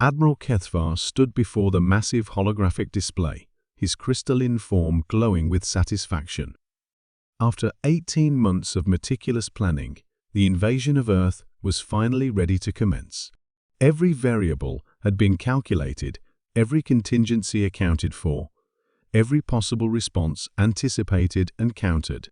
Admiral Kethvar stood before the massive holographic display, his crystalline form glowing with satisfaction. After 18 months of meticulous planning, the invasion of Earth was finally ready to commence. Every variable had been calculated, every contingency accounted for, every possible response anticipated and countered.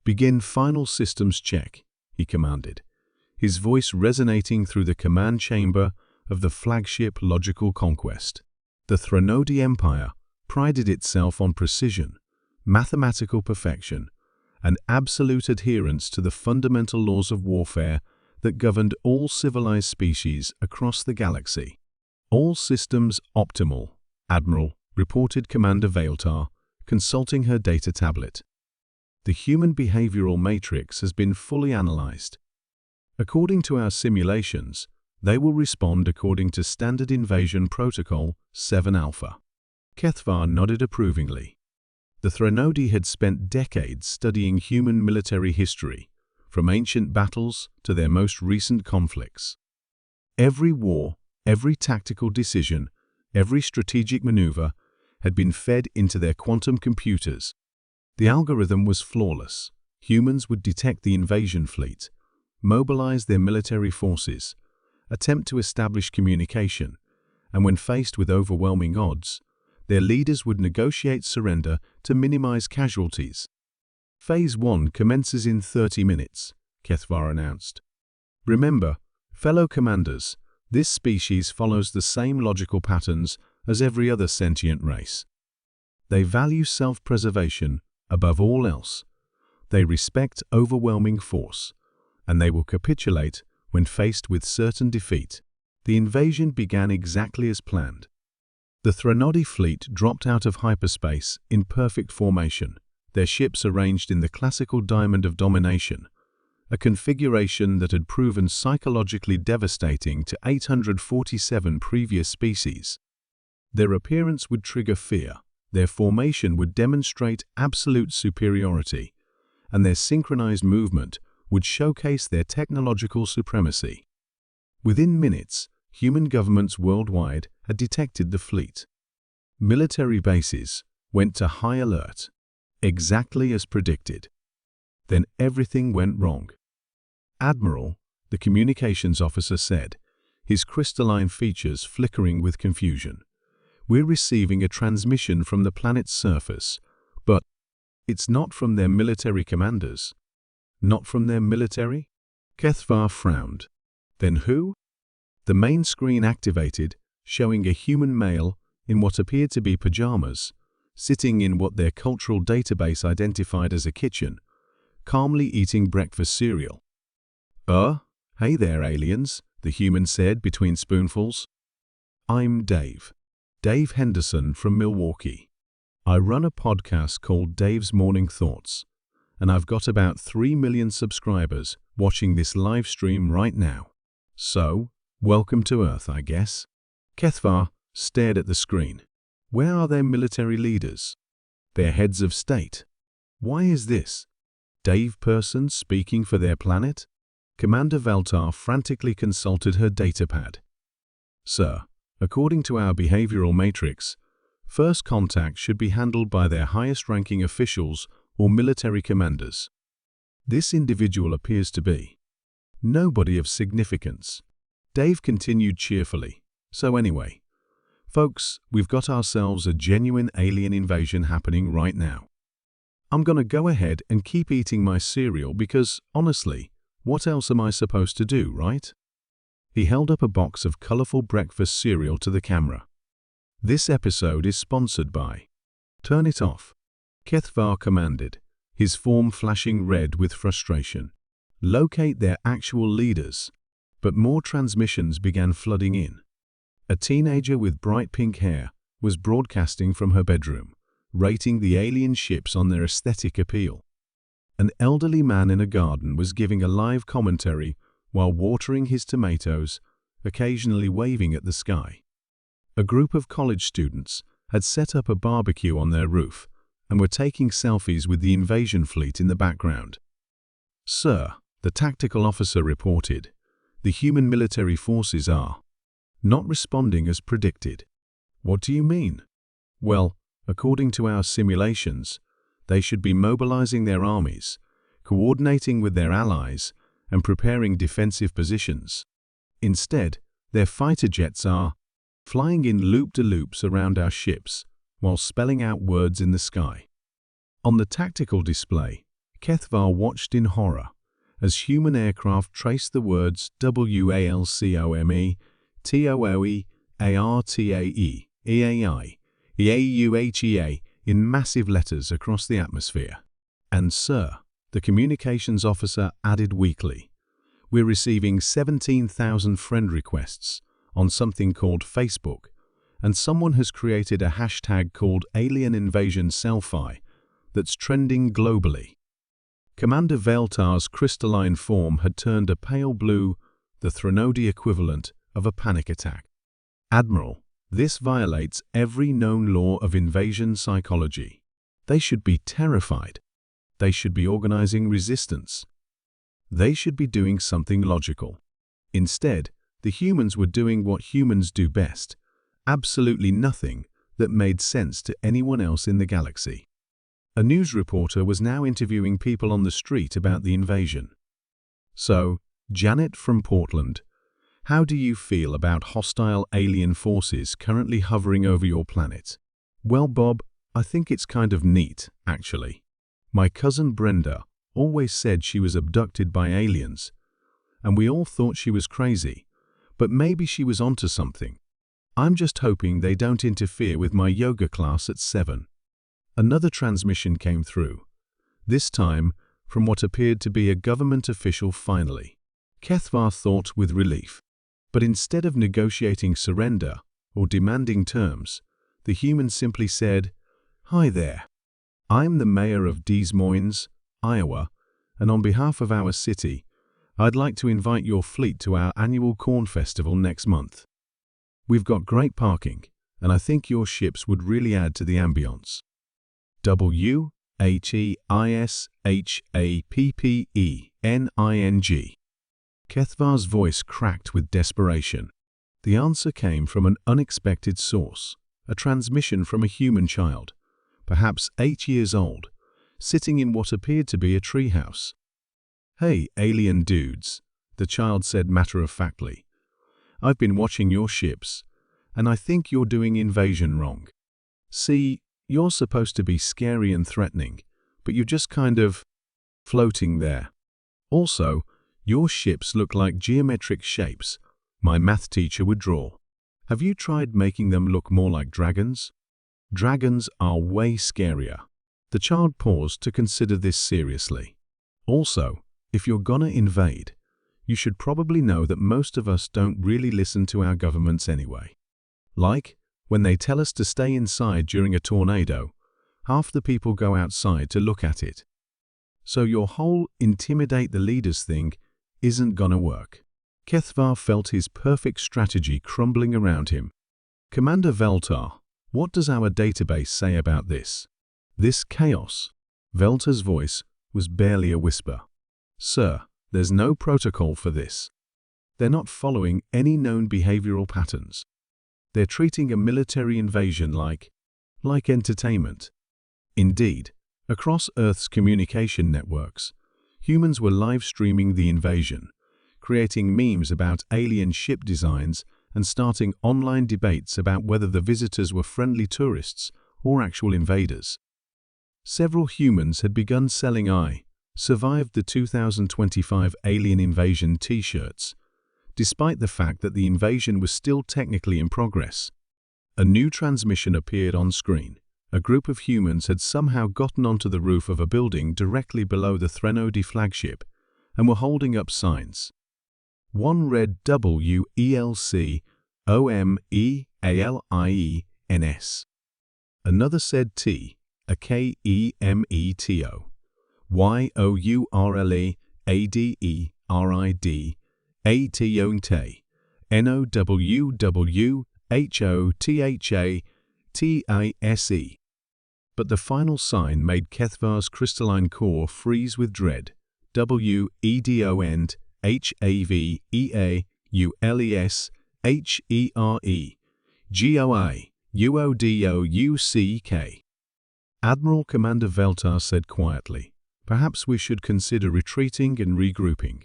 "Begin final systems check," he commanded, his voice resonating through the command chamber of the flagship Logical Conquest. The Threnodi Empire prided itself on precision, mathematical perfection, and absolute adherence to the fundamental laws of warfare that governed all civilized species across the galaxy. "All systems optimal, Admiral," reported Commander Vailtar, consulting her data tablet. "The human behavioral matrix has been fully analyzed. According to our simulations, they will respond according to Standard Invasion Protocol 7 Alpha. Kethvar nodded approvingly. The Threnodi had spent decades studying human military history, from ancient battles to their most recent conflicts. Every war, every tactical decision, every strategic maneuver had been fed into their quantum computers. The algorithm was flawless. Humans would detect the invasion fleet, mobilize their military forces, attempt to establish communication, and when faced with overwhelming odds, their leaders would negotiate surrender to minimize casualties. "Phase 1 commences in 30 minutes, Kethvar announced. "Remember, fellow commanders, this species follows the same logical patterns as every other sentient race. They value self-preservation above all else. They respect overwhelming force, and they will capitulate when faced with certain defeat." The invasion began exactly as planned. The Threnodi fleet dropped out of hyperspace in perfect formation, their ships arranged in the classical diamond of domination, a configuration that had proven psychologically devastating to 847 previous species. Their appearance would trigger fear, their formation would demonstrate absolute superiority, and their synchronized movement would showcase their technological supremacy. Within minutes, human governments worldwide had detected the fleet. Military bases went to high alert, exactly as predicted. Then everything went wrong. "Admiral," the communications officer said, his crystalline features flickering with confusion, "we're receiving a transmission from the planet's surface, but it's not from their military commanders." "Not from their military?" Kethvar frowned. "Then who?" The main screen activated, showing a human male in what appeared to be pajamas, sitting in what their cultural database identified as a kitchen, calmly eating breakfast cereal. Hey there, aliens," the human said between spoonfuls. "I'm Dave Henderson from Milwaukee. I run a podcast called Dave's Morning Thoughts, and I've got about 3 million subscribers watching this live stream right now. So, welcome to Earth, I guess." Kethvar stared at the screen. Where are their military leaders? Their heads of state? Why is this Dave person speaking for their planet? Commander Vailtar frantically consulted her datapad. "Sir, according to our behavioral matrix, first contact should be handled by their highest-ranking officials or military commanders. This individual appears to be nobody of significance." Dave continued cheerfully. "So anyway, folks, we've got ourselves a genuine alien invasion happening right now. I'm gonna go ahead and keep eating my cereal because, honestly, what else am I supposed to do, right?" He held up a box of colorful breakfast cereal to the camera. "This episode is sponsored by..." "Turn it off," Kethvar commanded, his form flashing red with frustration. "Locate their actual leaders." But more transmissions began flooding in. A teenager with bright pink hair was broadcasting from her bedroom, rating the alien ships on their aesthetic appeal. An elderly man in a garden was giving a live commentary while watering his tomatoes, occasionally waving at the sky. A group of college students had set up a barbecue on their roof and were taking selfies with the invasion fleet in the background. "Sir," the tactical officer reported, "the human military forces are..." not responding as predicted. What do you mean? Well, according to our simulations, they should be mobilizing their armies, coordinating with their allies, and preparing defensive positions. Instead, their fighter jets are flying in loop-de-loops around our ships while spelling out words in the sky. On the tactical display, Kethvar watched in horror as human aircraft traced the words WALCOME, TOOE, ARTAE, EAI, EAUHEA in massive letters across the atmosphere. And sir, the communications officer added weakly, we're receiving 17,000 friend requests on something called Facebook, and someone has created a hashtag called Alien Invasion Sci-fi that's trending globally. Commander Veltar's crystalline form had turned a pale blue, the Threnody equivalent of a panic attack. Admiral, this violates every known law of invasion psychology. They should be terrified. They should be organizing resistance. They should be doing something logical. Instead, the humans were doing what humans do best, absolutely nothing that made sense to anyone else in the galaxy. A news reporter was now interviewing people on the street about the invasion. So, Janet from Portland, how do you feel about hostile alien forces currently hovering over your planet? Well, Bob, I think it's kind of neat, actually. My cousin Brenda always said she was abducted by aliens, and we all thought she was crazy, but maybe she was onto something. I'm just hoping they don't interfere with my yoga class at 7. Another transmission came through, this time from what appeared to be a government official finally. Kethvar thought with relief. But instead of negotiating surrender or demanding terms, the human simply said, "Hi there. I'm the mayor of Des Moines, Iowa, and on behalf of our city, I'd like to invite your fleet to our annual corn festival next month. We've got great parking, and I think your ships would really add to the ambience. WATEISHAPPENING. Kethvar's voice cracked with desperation. The answer came from an unexpected source, a transmission from a human child, perhaps 8 years old, sitting in what appeared to be a treehouse. "Hey, alien dudes," the child said matter-of-factly. "I've been watching your ships, and I think you're doing invasion wrong. See, you're supposed to be scary and threatening, but you're just kind of floating there. Also, your ships look like geometric shapes my math teacher would draw. Have you tried making them look more like dragons? Dragons are way scarier." The child paused to consider this seriously. "Also, if you're gonna invade, you should probably know that most of us don't really listen to our governments anyway. Like, when they tell us to stay inside during a tornado, half the people go outside to look at it. So your whole intimidate the leaders thing isn't gonna work." Kethvar felt his perfect strategy crumbling around him. "Commander Veltar, what does our database say about this? This chaos?" Veltar's voice was barely a whisper. "Sir, there's no protocol for this. They're not following any known behavioral patterns. They're treating a military invasion like entertainment. Indeed, across Earth's communication networks, humans were live streaming the invasion, creating memes about alien ship designs and starting online debates about whether the visitors were friendly tourists or actual invaders. Several humans had begun selling survived the 2025 alien invasion t-shirts, despite the fact that the invasion was still technically in progress. A new transmission appeared on screen. A group of humans had somehow gotten onto the roof of a building directly below the Threnody flagship and were holding up signs. One read WELCOMEALIENS. Another said T, a KEMETO, YOURLE ADERID ATONTE NOWWHOTHATISE. But the final sign made Kethvar's crystalline core freeze with dread. WEDONHAVEAULES HEREGOAUDOUCK. Admiral Commander Veltar said quietly, "Perhaps we should consider retreating and regrouping."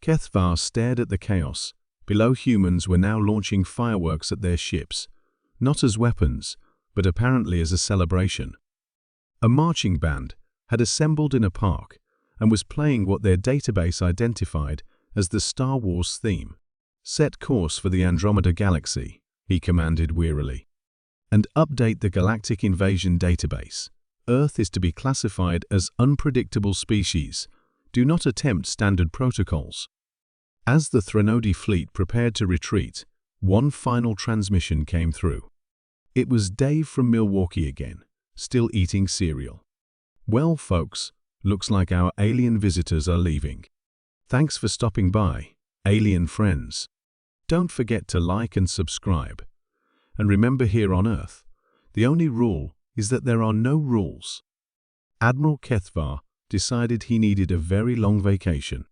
Kethvar stared at the chaos. Below, humans were now launching fireworks at their ships, not as weapons, but apparently as a celebration. A marching band had assembled in a park and was playing what their database identified as the Star Wars theme. "Set course for the Andromeda Galaxy," he commanded wearily, "and update the Galactic Invasion database. Earth is to be classified as unpredictable species. Do not attempt standard protocols." As the Threnody fleet prepared to retreat, one final transmission came through. It was Dave from Milwaukee again, still eating cereal. "Well, folks, looks like our alien visitors are leaving. Thanks for stopping by, alien friends. Don't forget to like and subscribe. And remember, here on Earth, the only rule is that there are no rules." Admiral Kethvar decided he needed a very long vacation.